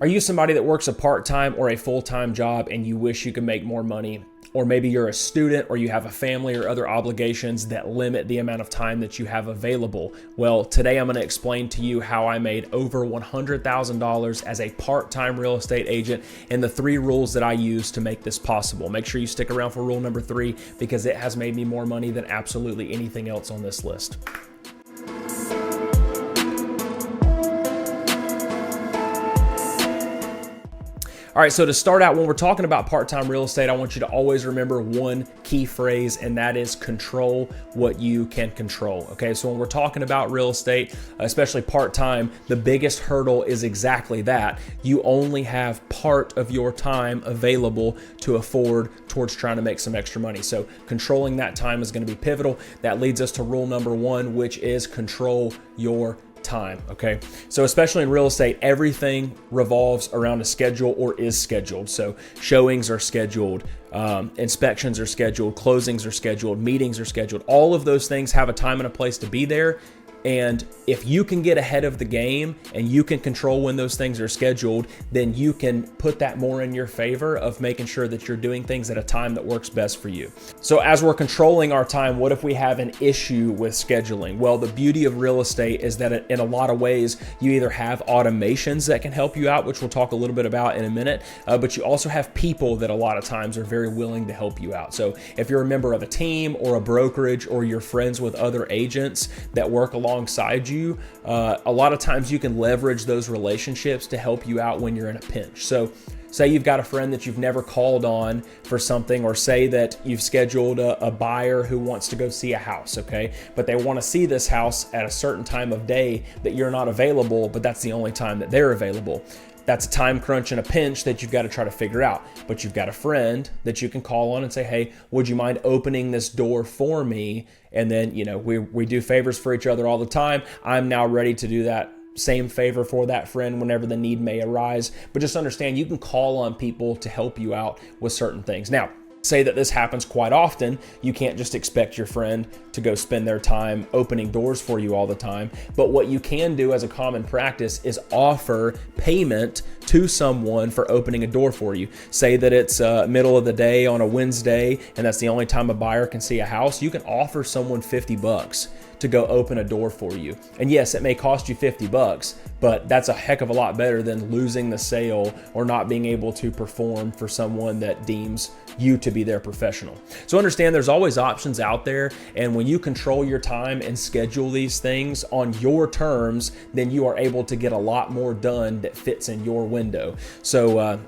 Are you somebody that works a part-time or a full-time job and you wish you could make more money? Or maybe you're a student or you have a family or other obligations that limit the amount of time that you have available. Well, today I'm going to explain to you how I made over $100,000 as a part-time real estate agent and the 3 rules that I use to make this possible. Make sure you stick around for rule number 3 because it has made me more money than absolutely anything else on this list. All right, so to start out, when we're talking about part-time real estate, I want you to always remember one key phrase, and that is control what you can control. Okay, so when we're talking about real estate, especially part-time, the biggest hurdle is exactly that. You only have part of your time available to afford towards trying to make some extra money. So controlling that time is going to be pivotal. That leads us to rule number 1, which is control your time. Okay. So especially in real estate, everything revolves around a schedule or is scheduled. So showings are scheduled, inspections are scheduled, closings are scheduled, meetings are scheduled. All of those things have a time and a place to be there. And if you can get ahead of the game and you can control when those things are scheduled, then you can put that more in your favor of making sure that you're doing things at a time that works best for you. So as we're controlling our time, what if we have an issue with scheduling? Well, the beauty of real estate is that in a lot of ways, you either have automations that can help you out, which we'll talk a little bit about in a minute, but you also have people that a lot of times are very willing to help you out. So if you're a member of a team or a brokerage or you're friends with other agents that work alongside you, a lot of times you can leverage those relationships to help you out when you're in a pinch. So say you've got a friend that you've never called on for something, or say that you've scheduled a buyer who wants to go see a house, okay? But they want to see this house at a certain time of day that you're not available, but that's the only time that they're available. That's a time crunch and a pinch that you've got to try to figure out. But you've got a friend that you can call on and say, hey, would you mind opening this door for me? And then, we do favors for each other all the time. I'm now ready to do that same favor for that friend whenever the need may arise. But just understand, you can call on people to help you out with certain things. Now, say that this happens quite often. You can't just expect your friend to go spend their time opening doors for you all the time. But what you can do as a common practice is offer payment to someone for opening a door for you. Say that it's middle of the day on a Wednesday and that's the only time a buyer can see a house. You can offer someone $50 to go open a door for you. And yes, it may cost you $50, but that's a heck of a lot better than losing the sale or not being able to perform for someone that deems you to be their professional. So understand there's always options out there. And when you control your time and schedule these things on your terms, then you are able to get a lot more done that fits in your window. So,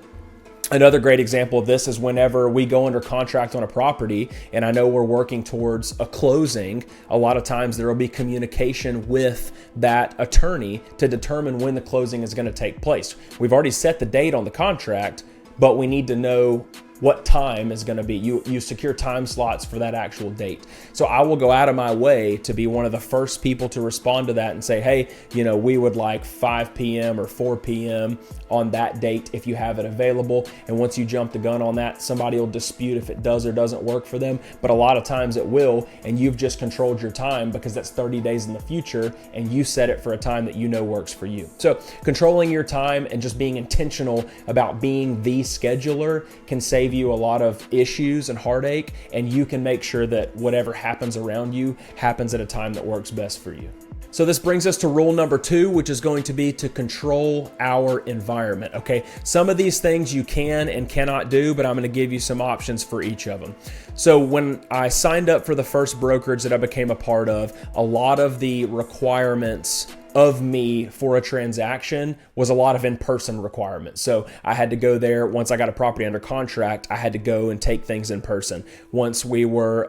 another great example of this is whenever we go under contract on a property and I know we're working towards a closing, a lot of times there will be communication with that attorney to determine when the closing is going to take place. We've already set the date on the contract, but we need to know what time is going to be. You secure time slots for that actual date. So I will go out of my way to be one of the first people to respond to that and say, hey, we would like 5 p.m. or 4 p.m. on that date if you have it available. And once you jump the gun on that, somebody will dispute if it does or doesn't work for them. But a lot of times it will, and you've just controlled your time because that's 30 days in the future and you set it for a time that works for you. So controlling your time and just being intentional about being the scheduler can save you a lot of issues and heartache, and you can make sure that whatever happens around you happens at a time that works best for you. So this brings us to rule number 2, which is going to be to control our environment. Okay, some of these things you can and cannot do, but I'm going to give you some options for each of them. So when I signed up for the first brokerage that I became a part of, a lot of the requirements of me for a transaction was a lot of in-person requirements. So I had to go there. Once I got a property under contract, I had to go and take things in person. Once we were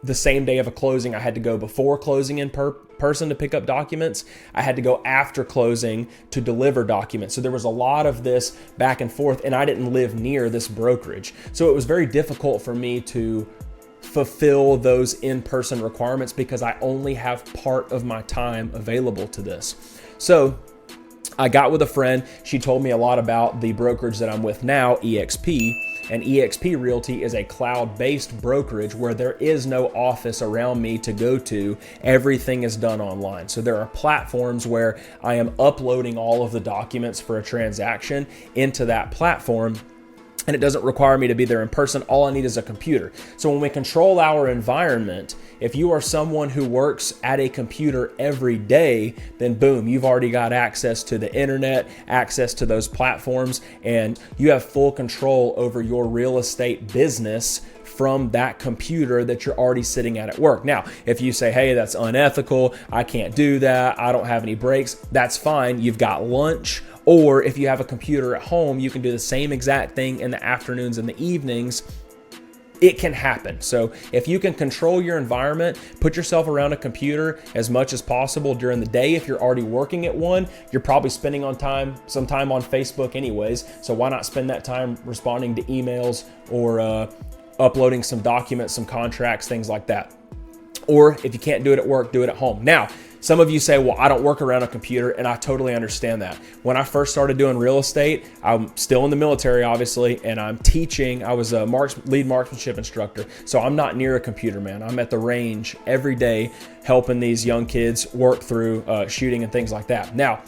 the same day of a closing, I had to go before closing in person to pick up documents. I had to go after closing to deliver documents. So there was a lot of this back and forth, and I didn't live near this brokerage. So it was very difficult for me to fulfill those in-person requirements because I only have part of my time available to this. So I got with a friend. She told me a lot about the brokerage that I'm with now, EXP. And eXp Realty is a cloud-based brokerage where there is no office around me to go to. Everything is done online. So there are platforms where I am uploading all of the documents for a transaction into that platform, and it doesn't require me to be there in person. All I need is a computer. So when we control our environment, if you are someone who works at a computer every day, then boom, you've already got access to the internet, access to those platforms, and you have full control over your real estate business from that computer that you're already sitting at work. Now, if you say, hey, that's unethical, I can't do that, I don't have any breaks, that's fine. You've got lunch. Or if you have a computer at home, you can do the same exact thing in the afternoons and the evenings. It can happen. So if you can control your environment, put yourself around a computer as much as possible during the day. If you're already working at one, you're probably spending some time on Facebook anyways. So why not spend that time responding to emails or uploading some documents, some contracts, things like that. Or if you can't do it at work, do it at home. Now, some of you say, well, I don't work around a computer, and I totally understand that. When I first started doing real estate, I'm still in the military, obviously, and I'm teaching. I was a lead marksmanship instructor, so I'm not near a computer, man. I'm at the range every day helping these young kids work through shooting and things like that. Now,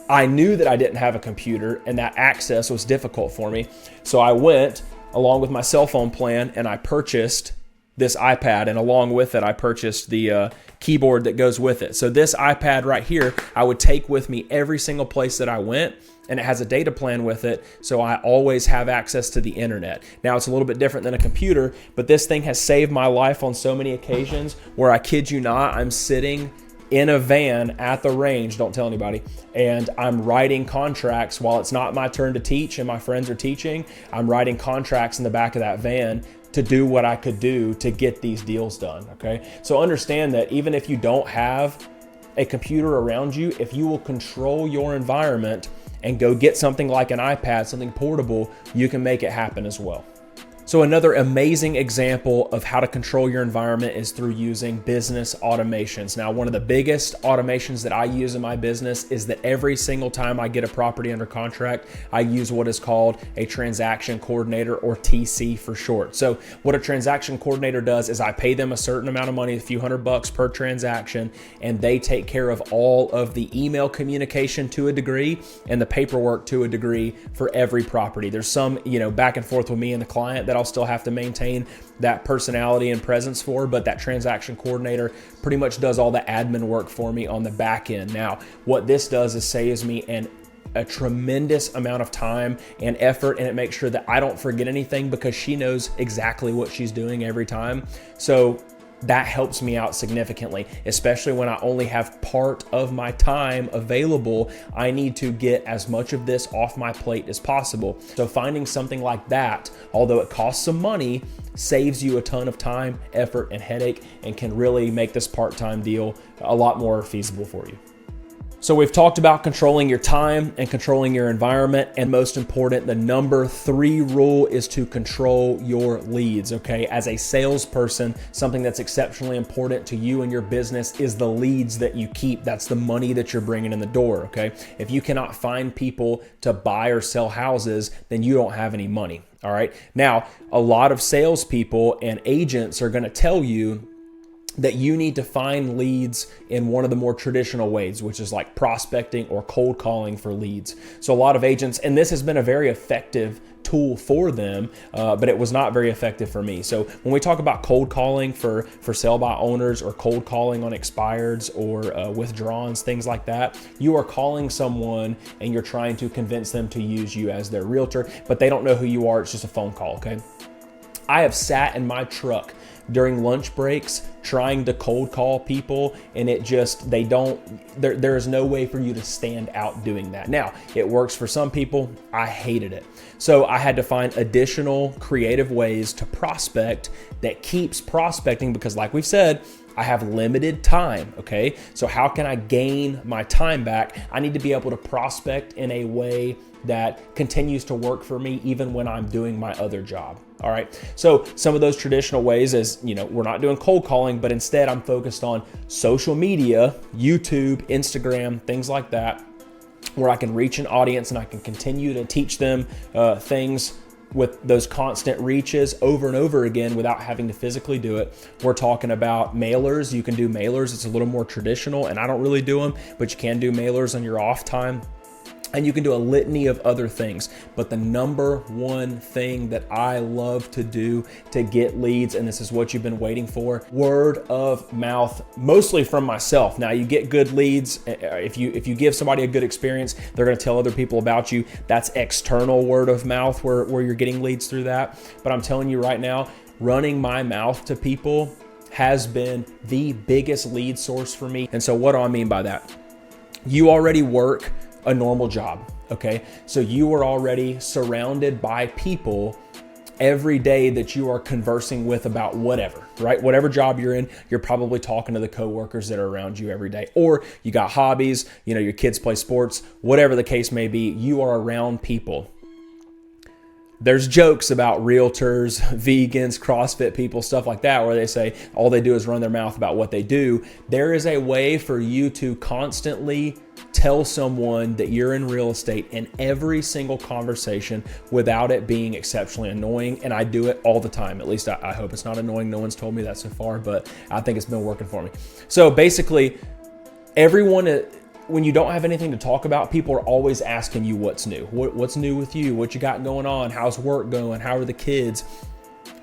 I knew that I didn't have a computer, and that access was difficult for me, so I went along with my cell phone plan, and I purchased this iPad, and along with it, I purchased the keyboard that goes with it. So this iPad right here, I would take with me every single place that I went, and it has a data plan with it, so I always have access to the internet. Now, it's a little bit different than a computer, but this thing has saved my life on so many occasions where, I kid you not, I'm sitting in a van at the range, don't tell anybody, and I'm writing contracts while it's not my turn to teach and my friends are teaching. I'm writing contracts in the back of that van to do what I could do to get these deals done, okay? So understand that even if you don't have a computer around you, if you will control your environment and go get something like an iPad, something portable, you can make it happen as well. So another amazing example of how to control your environment is through using business automations. Now, one of the biggest automations that I use in my business is that every single time I get a property under contract, I use what is called a transaction coordinator, or TC for short. So what a transaction coordinator does is I pay them a certain amount of money, a few $100 per transaction, and they take care of all of the email communication to a degree and the paperwork to a degree for every property. There's some, back and forth with me and the client that I'll still have to maintain that personality and presence for, but that transaction coordinator pretty much does all the admin work for me on the back end. Now, what this does is saves me a tremendous amount of time and effort, and it makes sure that I don't forget anything because she knows exactly what she's doing every time. So that helps me out significantly, especially when I only have part of my time available. I need to get as much of this off my plate as possible. So finding something like that, although it costs some money, saves you a ton of time, effort, and headache, and can really make this part-time deal a lot more feasible for you. So we've talked about controlling your time and controlling your environment, and most important, the number 3 rule is to control your leads, okay? As a salesperson, something that's exceptionally important to you and your business is the leads that you keep. That's the money that you're bringing in the door, okay? If you cannot find people to buy or sell houses, then you don't have any money, all right? Now, a lot of salespeople and agents are gonna tell you that you need to find leads in one of the more traditional ways, which is like prospecting or cold calling for leads. So a lot of agents, and this has been a very effective tool for them, but it was not very effective for me. So when we talk about cold calling for sell by owners, or cold calling on expireds or withdrawals, things like that, you are calling someone and you're trying to convince them to use you as their realtor, but they don't know who you are. It's just a phone call, okay? I have sat in my truck during lunch breaks trying to cold call people, and there is no way for you to stand out doing that. Now, it works for some people. I hated it. So I had to find additional creative ways to prospect that keeps prospecting, because like we've said, I have limited time, okay? So how can I gain my time back? I need to be able to prospect in a way that continues to work for me even when I'm doing my other job. All right. So some of those traditional ways is, we're not doing cold calling, but instead I'm focused on social media, YouTube, Instagram, things like that, where I can reach an audience and I can continue to teach them things with those constant reaches over and over again without having to physically do it. We're talking about mailers. You can do mailers. It's a little more traditional, and I don't really do them, but you can do mailers on your off time. And you can do a litany of other things. But the number one thing that I love to do to get leads, and this is what you've been waiting for, word of mouth, mostly from myself. Now, you get good leads. If you give somebody a good experience, they're going to tell other people about you. That's external word of mouth where you're getting leads through that. But I'm telling you right now, running my mouth to people has been the biggest lead source for me. And so what do I mean by that? You already work a normal job, okay? So you are already surrounded by people every day that you are conversing with about whatever, right? Whatever job you're in, you're probably talking to the coworkers that are around you every day. Or you got hobbies, your kids play sports, whatever the case may be, you are around people. There's jokes about realtors, vegans, CrossFit people, stuff like that, where they say all they do is run their mouth about what they do. There is a way for you to constantly tell someone that you're in real estate in every single conversation without it being exceptionally annoying. And I do it all the time. At least I hope it's not annoying. No one's told me that so far, but I think it's been working for me. So basically, when you don't have anything to talk about, people are always asking you what's new. What's new with you? What you got going on? How's work going? How are the kids?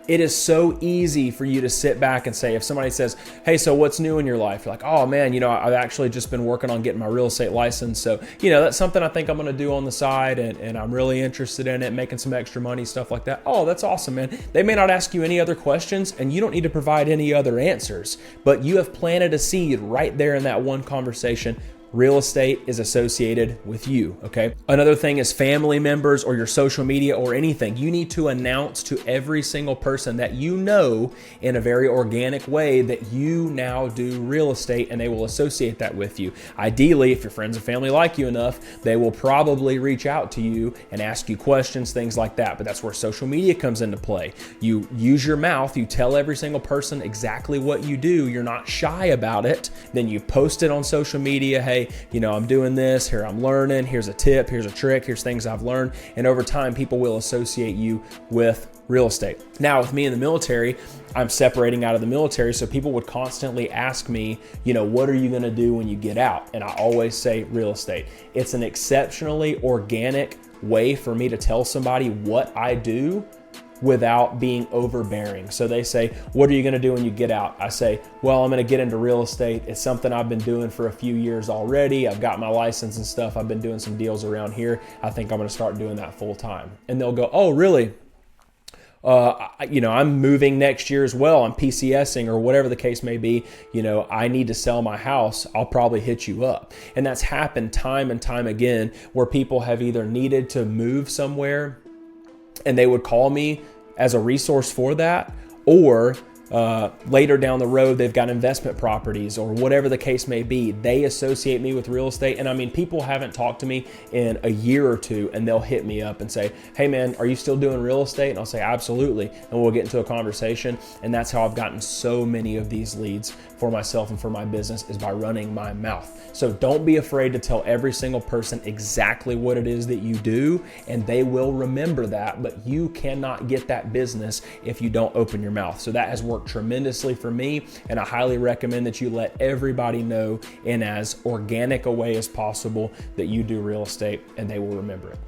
It is so easy for you to sit back and say, if somebody says, hey, so what's new in your life? You're like, oh man, I've actually just been working on getting my real estate license. So, that's something I think I'm going to do on the side, and I'm really interested in it, making some extra money, stuff like that. Oh, that's awesome, man. They may not ask you any other questions, and you don't need to provide any other answers, but you have planted a seed right there in that one conversation. Real estate is associated with you, okay? Another thing is family members or your social media or anything. You need to announce to every single person that you know in a very organic way that you now do real estate, and they will associate that with you. Ideally, if your friends and family like you enough, they will probably reach out to you and ask you questions, things like that. But that's where social media comes into play. You use your mouth, you tell every single person exactly what you do. You're not shy about it. Then you post it on social media. Hey, I'm doing this, here I'm learning, here's a tip, here's a trick, here's things I've learned. And over time, people will associate you with real estate. Now, with me in the military, I'm separating out of the military. So people would constantly ask me, what are you going to do when you get out? And I always say real estate. It's an exceptionally organic way for me to tell somebody what I do without being overbearing. So they say, what are you going to do when you get out? I say, well, I'm going to get into real estate. It's something I've been doing for a few years already. I've got my license and stuff. I've been doing some deals around here. I think I'm going to start doing that full time. And they'll go, oh, really? I'm moving next year as well. I'm PCSing or whatever the case may be. I need to sell my house. I'll probably hit you up. And that's happened time and time again, where people have either needed to move somewhere and they would call me as a resource for that, or later down the road, they've got investment properties or whatever the case may be. They associate me with real estate. And people haven't talked to me in a year or two, and they'll hit me up and say, hey man, are you still doing real estate? And I'll say, absolutely. And we'll get into a conversation. And that's how I've gotten so many of these leads for myself and for my business, is by running my mouth. So don't be afraid to tell every single person exactly what it is that you do, and they will remember that. But you cannot get that business if you don't open your mouth. So that has worked tremendously for me, and I highly recommend that you let everybody know in as organic a way as possible that you do real estate, and they will remember it.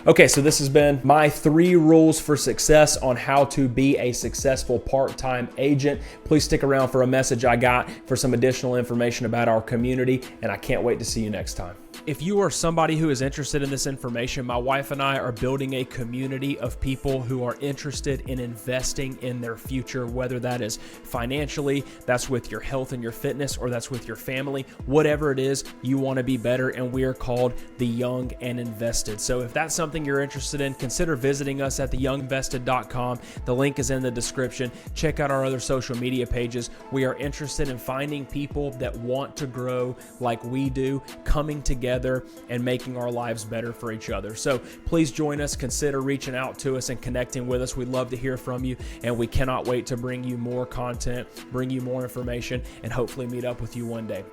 Okay, so this has been my 3 rules for success on how to be a successful part-time agent. Please stick around for a message I got for some additional information about our community, and I can't wait to see you next time. If you are somebody who is interested in this information, my wife and I are building a community of people who are interested in investing in their future, whether that is financially, that's with your health and your fitness, or that's with your family. Whatever it is, you want to be better, and we are called The Young and Invested. So if that's something you're interested in, consider visiting us at TheYoungAndInvested.com. The link is in the description. Check out our other social media pages. We are interested in finding people that want to grow like we do, coming together and making our lives better for each other. So please join us, consider reaching out to us and connecting with us. We'd love to hear from you, and we cannot wait to bring you more content, bring you more information, and hopefully meet up with you one day.